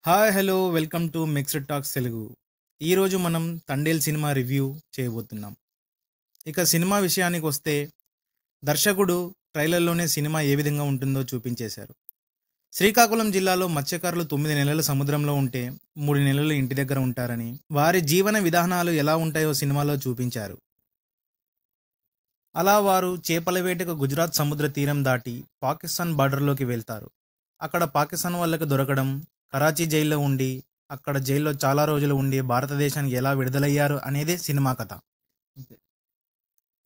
Hi hello welcome to mixed talks Telugu. ఈరోజు మనం Thandel cinema review చేయబోతున్నాం. ఇక సినిమా విషయానికి వస్తే దర్శకుడు ట్రైలర్లోనే సినిమా ఏ విధంగా ఉంటుందో చూపించేశారు. శ్రీకాకుళం జిల్లాలో మత్స్యకారులు 9 నెలలు సముద్రంలో ఉంటే 3 నెలలు ఇంటి దగ్గర ఉంటారని, వారి జీవన విధానాలు ఎలా ఉంటాయో సినిమాలో చూపించారు. అలా వారు చేపల వేటకు గుజరాత్ సముద్ర తీరం దాటి పాకిస్తాన్ బార్డర్లోకి వెళ్తారు. అక్కడ పాకిస్తాన్ వాళ్ళకి దొరకడం, కరాచీ జైల్లో ఉండి అక్కడ జైల్లో చాలా రోజులు ఉండి భారతదేశానికి ఎలా విడుదలయ్యారు అనేదే సినిమా కథ.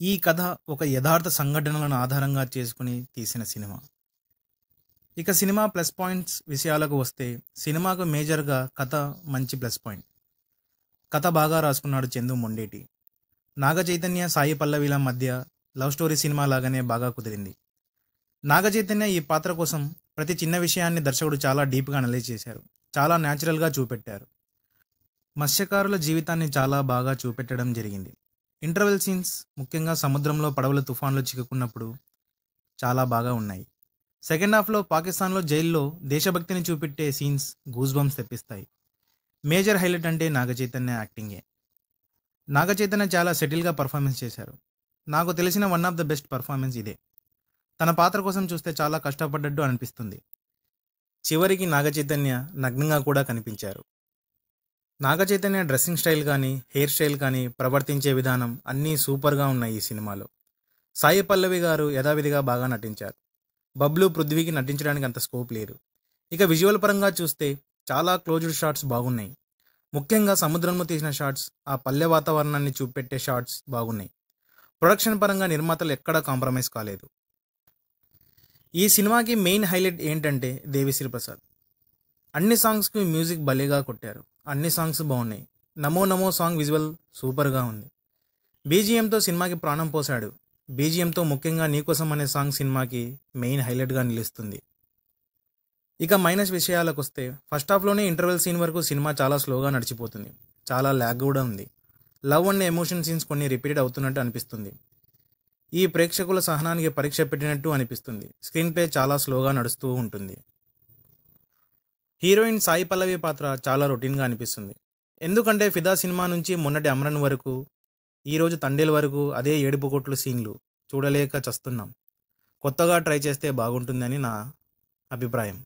ఈ కథ ఒక యథార్థ సంఘటనలను ఆధారంగా చేసుకుని తీసిన సినిమా. ఇక సినిమా ప్లస్ పాయింట్స్ విషయాలకు వస్తే సినిమాకు మేజర్గా కథ మంచి ప్లస్ పాయింట్. కథ బాగా రాసుకున్నాడు చందు మొండేటి. నాగ చైతన్య సాయి పల్లవిల మధ్య లవ్ స్టోరీ సినిమా లాగానే బాగా కుదిరింది. నాగ చైతన్య ఈ పాత్ర కోసం ప్రతి చిన్న విషయాన్ని దర్శకుడు చాలా డీప్గా అనలైజ్ చేశారు. చాలా న్యాచురల్గా చూపెట్టారు. మత్స్యకారుల జీవితాన్ని చాలా బాగా చూపెట్టడం జరిగింది. ఇంటర్వెల్ సీన్స్ ముఖ్యంగా సముద్రంలో పడవలు తుఫాన్లో చిక్కుకున్నప్పుడు చాలా బాగా ఉన్నాయి. సెకండ్ హాఫ్లో పాకిస్తాన్లో జైల్లో దేశభక్తిని చూపెట్టే సీన్స్ గూస్ బంప్స్ తెప్పిస్తాయి. మేజర్ హైలైట్ అంటే నాగ చైతన్య యాక్టింగే. నాగ చైతన్య చాలా సెటిల్గా పర్ఫార్మెన్స్ చేశారు. నాకు తెలిసిన one of the best performance ఇదే. తన పాత్ర కోసం చూస్తే చాలా కష్టపడ్డట్టు అనిపిస్తుంది. చివరికి నాగ చైతన్య నగ్నంగా కూడా కనిపించారు. నాగ చైతన్య డ్రెస్సింగ్ స్టైల్ కానీ, హెయిర్ స్టైల్ కానీ, ప్రవర్తించే విధానం అన్నీ సూపర్గా ఉన్నాయి ఈ సినిమాలో. సాయి పల్లవి గారు యథావిధిగా బాగా నటించారు. బబ్లు, పృథ్వీకి నటించడానికి అంత స్కోప్ లేదు. ఇక విజువల్ పరంగా చూస్తే చాలా క్లోజ్డ్ షాట్స్ బాగున్నాయి. ముఖ్యంగా సముద్రంలో తీసిన షాట్స్, ఆ పల్లె వాతావరణాన్ని చూపెట్టే షాట్స్ బాగున్నాయి. ప్రొడక్షన్ పరంగా నిర్మాతలు ఎక్కడా కాంప్రమైజ్ కాలేదు. ఈ సినిమాకి మెయిన్ హైలైట్ ఏంటంటే దేవిశ్రీ ప్రసాద్. అన్ని సాంగ్స్కి మ్యూజిక్ భలేగా కొట్టారు. అన్ని సాంగ్స్ బాగున్నాయి. నమో నమో సాంగ్ విజువల్ సూపర్గా ఉంది. బీజిఎంతో సినిమాకి ప్రాణం పోశాడు. బీజిఎంతో ముఖ్యంగా నీకోసం అనే సాంగ్ సినిమాకి మెయిన్ హైలైట్గా నిలుస్తుంది. ఇక మైనస్ విషయాలకు వస్తే ఫస్ట్ హాఫ్లోనే ఇంటర్వెల్ సీన్ వరకు సినిమా చాలా స్లోగా నడిచిపోతుంది. చాలా ల్యాగ్ కూడా ఉంది. లవ్ అండ్ ఎమోషన్ సీన్స్ కొన్ని రిపీటెడ్ అవుతున్నట్టు అనిపిస్తుంది. ఈ ప్రేక్షకుల సహనానికి పరీక్ష పెట్టినట్టు అనిపిస్తుంది. స్క్రీన్ ప్లే చాలా స్లోగా నడుస్తూ ఉంటుంది. హీరోయిన్ సాయి పల్లవి పాత్ర చాలా రొటీన్గా అనిపిస్తుంది. ఎందుకంటే ఫిదా సినిమా నుంచి మొన్నటి అమరన్ వరకు, ఈరోజు తండేల్ వరకు అదే ఏడుపు కొట్లు సీన్లు చూడలేక చస్తున్నాం. కొత్తగా ట్రై చేస్తే బాగుంటుందని నా అభిప్రాయం.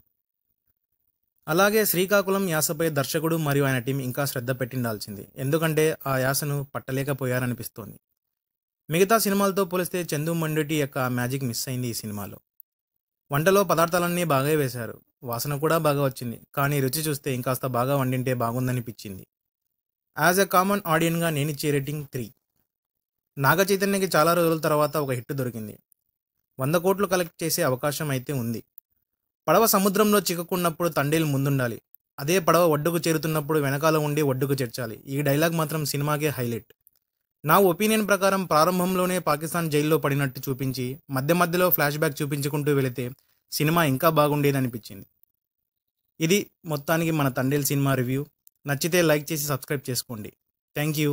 అలాగే శ్రీకాకుళం యాసపై దర్శకుడు మరియు ఆయన టీం ఇంకా శ్రద్ధ పెట్టిండాల్సింది. ఎందుకంటే ఆ యాసను పట్టలేకపోయారనిపిస్తోంది. మిగతా సినిమాలతో పోలిస్తే చందు మొండేటి యొక్క మ్యాజిక్ మిస్ అయింది ఈ సినిమాలో. వంటలో పదార్థాలన్నీ బాగా వేశారు. వాసన కూడా బాగా వచ్చింది. కానీ రుచి చూస్తే ఇంకాస్త బాగా వండింటే బాగుందనిపించింది. యాజ్ ఎ కామన్ ఆడియన్గా నేనిచ్చే రేటింగ్ 3. నాగ చైతన్యకి చాలా రోజుల తర్వాత ఒక హిట్ దొరికింది. 100 కోట్లు కలెక్ట్ చేసే అవకాశం అయితే ఉంది. పడవ సముద్రంలో చిక్కుకున్నప్పుడు తండేలు ముందుండాలి. అదే పడవ ఒడ్డుకు చేరుతున్నప్పుడు వెనకాల ఉండి ఒడ్డుకు చేర్చాలి. ఈ డైలాగ్ మాత్రం సినిమాకే హైలైట్. నా ఒపీనియన్ ప్రకారం ప్రారంభంలోనే పాకిస్తాన్ జైల్లో పడినట్టు చూపించి మధ్య మధ్యలో ఫ్లాష్ బ్యాక్ చూపించుకుంటూ వెళితే సినిమా ఇంకా బాగుండేది అనిపించింది. ఇది మొత్తానికి మన తండేల్ సినిమా రివ్యూ. నచ్చితే లైక్ చేసి సబ్స్క్రైబ్ చేసుకోండి. Thank you.